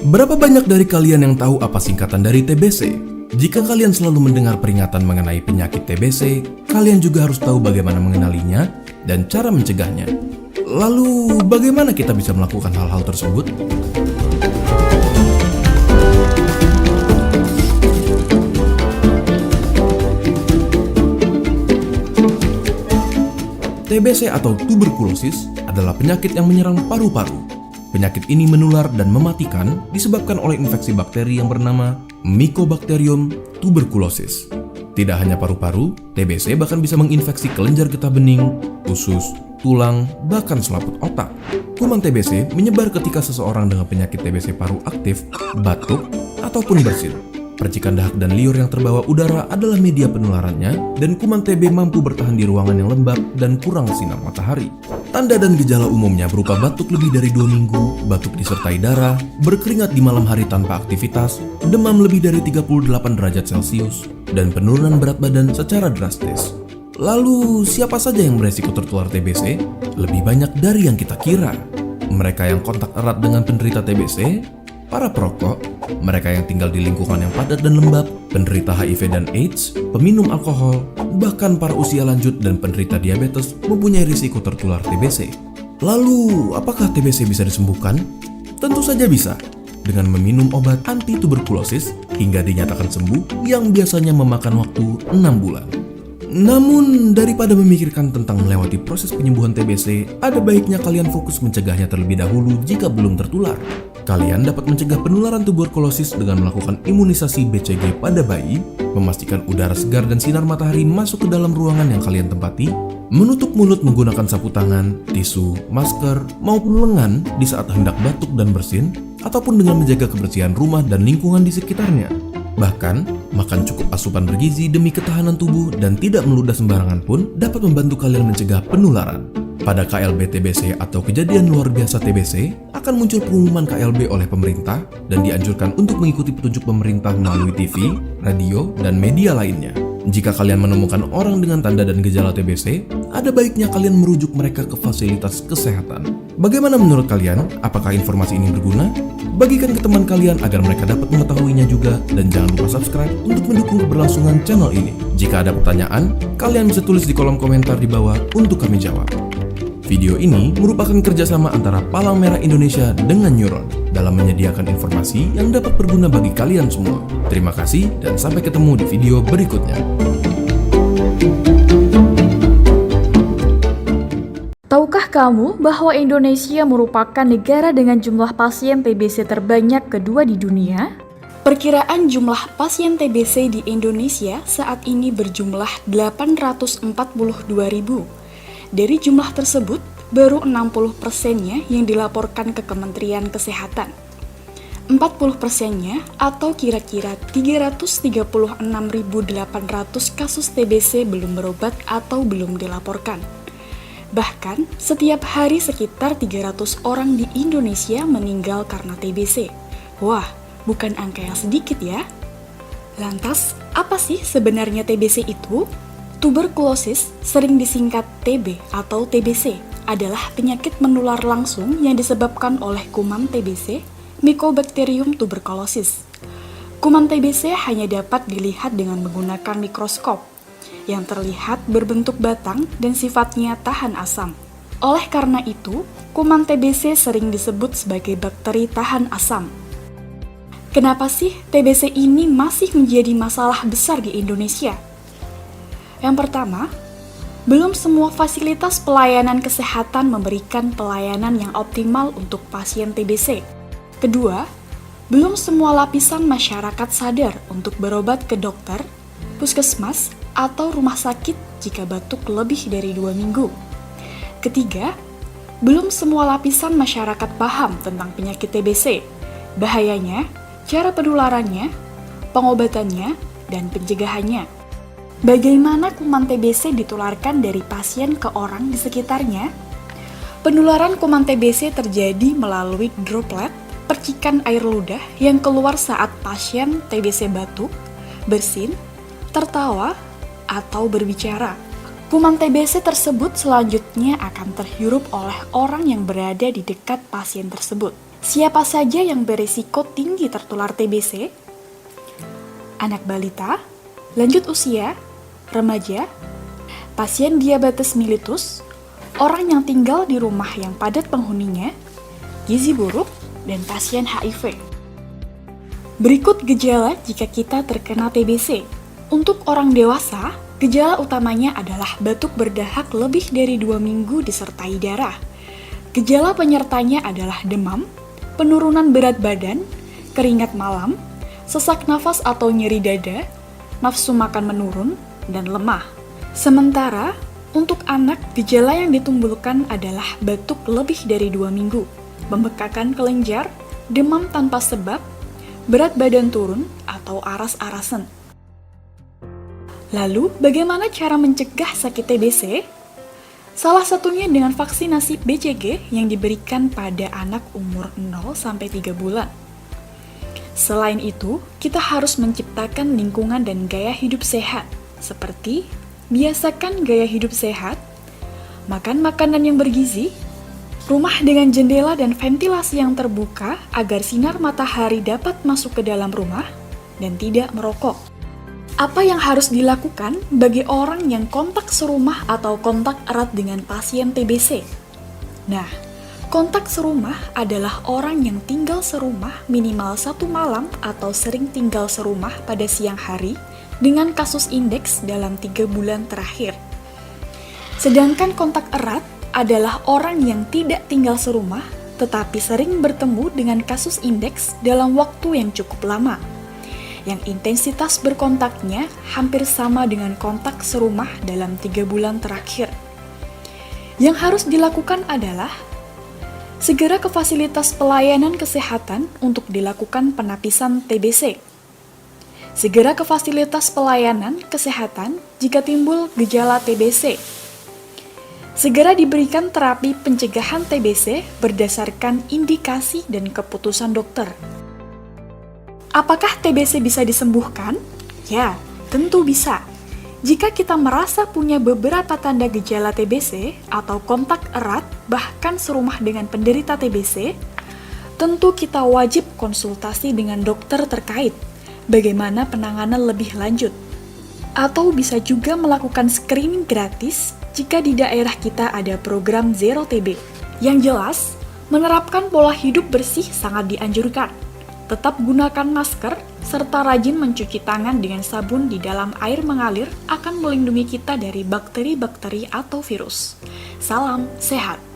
Berapa banyak dari kalian yang tahu apa singkatan dari TBC? Jika kalian selalu mendengar peringatan mengenai penyakit TBC, kalian juga harus tahu bagaimana mengenalinya dan cara mencegahnya. Lalu, bagaimana kita bisa melakukan hal-hal tersebut? TBC atau tuberkulosis adalah penyakit yang menyerang paru-paru. Penyakit ini menular dan mematikan disebabkan oleh infeksi bakteri yang bernama Mycobacterium tuberculosis. Tidak hanya paru-paru, TBC bahkan bisa menginfeksi kelenjar getah bening, usus, tulang, bahkan selaput otak. Kuman TBC menyebar ketika seseorang dengan penyakit TBC paru aktif, batuk, ataupun bersin. Percikan dahak dan liur yang terbawa udara adalah media penularannya, dan kuman TB mampu bertahan di ruangan yang lembab dan kurang sinar matahari. Tanda dan gejala umumnya berupa batuk lebih dari 2 minggu, batuk disertai darah, berkeringat di malam hari tanpa aktivitas, demam lebih dari 38 derajat Celcius, dan penurunan berat badan secara drastis. Lalu, siapa saja yang beresiko tertular TBC? Lebih banyak dari yang kita kira. Mereka yang kontak erat dengan penderita TBC, para perokok, mereka yang tinggal di lingkungan yang padat dan lembab, penderita HIV dan AIDS, peminum alkohol, bahkan para usia lanjut dan penderita diabetes mempunyai risiko tertular TBC. Lalu, apakah TBC bisa disembuhkan? Tentu saja bisa, dengan meminum obat anti-tuberkulosis hingga dinyatakan sembuh yang biasanya memakan waktu 6 bulan. Namun, daripada memikirkan tentang melewati proses penyembuhan TBC, ada baiknya kalian fokus mencegahnya terlebih dahulu jika belum tertular. Kalian dapat mencegah penularan tuberkulosis dengan melakukan imunisasi BCG pada bayi, memastikan udara segar dan sinar matahari masuk ke dalam ruangan yang kalian tempati, menutup mulut menggunakan sapu tangan, tisu, masker, maupun lengan di saat hendak batuk dan bersin, ataupun dengan menjaga kebersihan rumah dan lingkungan di sekitarnya. Bahkan, makan cukup asupan bergizi demi ketahanan tubuh dan tidak meludah sembarangan pun dapat membantu kalian mencegah penularan. Pada KLB TBC atau kejadian luar biasa TBC, akan muncul pengumuman KLB oleh pemerintah dan dianjurkan untuk mengikuti petunjuk pemerintah melalui TV, radio, dan media lainnya. Jika kalian menemukan orang dengan tanda dan gejala TBC, ada baiknya kalian merujuk mereka ke fasilitas kesehatan. Bagaimana menurut kalian? Apakah informasi ini berguna? Bagikan ke teman kalian agar mereka dapat mengetahuinya juga, dan jangan lupa subscribe untuk mendukung keberlangsungan channel ini. Jika ada pertanyaan, kalian bisa tulis di kolom komentar di bawah untuk kami jawab. Video ini merupakan kerjasama antara Palang Merah Indonesia dengan Neuron dalam menyediakan informasi yang dapat berguna bagi kalian semua. Terima kasih dan sampai ketemu di video berikutnya. Tahukah kamu bahwa Indonesia merupakan negara dengan jumlah pasien TBC terbanyak kedua di dunia? Perkiraan jumlah pasien TBC di Indonesia saat ini berjumlah 842.000. Dari jumlah tersebut, baru 60%-nya yang dilaporkan ke Kementerian Kesehatan. 40%-nya atau kira-kira 336.800 kasus TBC belum berobat atau belum dilaporkan. Bahkan, setiap hari sekitar 300 orang di Indonesia meninggal karena TBC. Wah, bukan angka yang sedikit ya. Lantas, apa sih sebenarnya TBC itu? Tuberkulosis, sering disingkat TB atau TBC, adalah penyakit menular langsung yang disebabkan oleh kuman TBC, Mycobacterium tuberculosis. Kuman TBC hanya dapat dilihat dengan menggunakan mikroskop, yang terlihat berbentuk batang dan sifatnya tahan asam. Oleh karena itu, kuman TBC sering disebut sebagai bakteri tahan asam. Kenapa sih TBC ini masih menjadi masalah besar di Indonesia? Yang pertama, belum semua fasilitas pelayanan kesehatan memberikan pelayanan yang optimal untuk pasien TBC. Kedua, belum semua lapisan masyarakat sadar untuk berobat ke dokter, puskesmas, atau rumah sakit jika batuk lebih dari 2 minggu. Ketiga, belum semua lapisan masyarakat paham tentang penyakit TBC, bahayanya, cara penularannya, pengobatannya, dan pencegahannya. Bagaimana kuman TBC ditularkan dari pasien ke orang di sekitarnya? Penularan kuman TBC terjadi melalui droplet, percikan air ludah yang keluar saat pasien TBC batuk, bersin, tertawa, atau berbicara. Kuman TBC tersebut selanjutnya akan terhirup oleh orang yang berada di dekat pasien tersebut. Siapa saja yang berisiko tinggi tertular TBC? Anak balita, lanjut usia, remaja, pasien diabetes mellitus, orang yang tinggal di rumah yang padat penghuninya, gizi buruk, dan pasien HIV. Berikut gejala jika kita terkena TBC. Untuk orang dewasa, gejala utamanya adalah batuk berdahak lebih dari 2 minggu disertai darah. Gejala penyertanya adalah demam, penurunan berat badan, keringat malam, sesak nafas atau nyeri dada, nafsu makan menurun, dan lemah. Sementara, untuk anak, gejala yang ditimbulkan adalah batuk lebih dari 2 minggu, pembekakan kelenjar, demam tanpa sebab, berat badan turun, atau aras-arasan. Lalu, bagaimana cara mencegah sakit TBC? Salah satunya dengan vaksinasi BCG yang diberikan pada anak umur 0-3 bulan. Selain itu, kita harus menciptakan lingkungan dan gaya hidup sehat, seperti biasakan gaya hidup sehat, makan makanan yang bergizi, rumah dengan jendela dan ventilasi yang terbuka agar sinar matahari dapat masuk ke dalam rumah, dan tidak merokok. Apa yang harus dilakukan bagi orang yang kontak serumah atau kontak erat dengan pasien TBC? Nah, kontak serumah adalah orang yang tinggal serumah minimal 1 malam atau sering tinggal serumah pada siang hari dengan kasus indeks dalam 3 bulan terakhir. Sedangkan kontak erat adalah orang yang tidak tinggal serumah tetapi sering bertemu dengan kasus indeks dalam waktu yang cukup lama, yang intensitas berkontaknya hampir sama dengan kontak serumah dalam 3 bulan terakhir. Yang harus dilakukan adalah segera ke fasilitas pelayanan kesehatan untuk dilakukan penapisan TBC. Segera ke fasilitas pelayanan kesehatan jika timbul gejala TBC. Segera diberikan terapi pencegahan TBC berdasarkan indikasi dan keputusan dokter. Apakah TBC bisa disembuhkan? Ya, tentu bisa. Jika kita merasa punya beberapa tanda gejala TBC atau kontak erat, bahkan serumah dengan penderita TBC, tentu kita wajib konsultasi dengan dokter terkait bagaimana penanganan lebih lanjut. Atau bisa juga melakukan screening gratis jika di daerah kita ada program Zero TB. Yang jelas, menerapkan pola hidup bersih sangat dianjurkan. Tetap gunakan masker, serta rajin mencuci tangan dengan sabun di dalam air mengalir akan melindungi kita dari bakteri-bakteri atau virus. Salam sehat!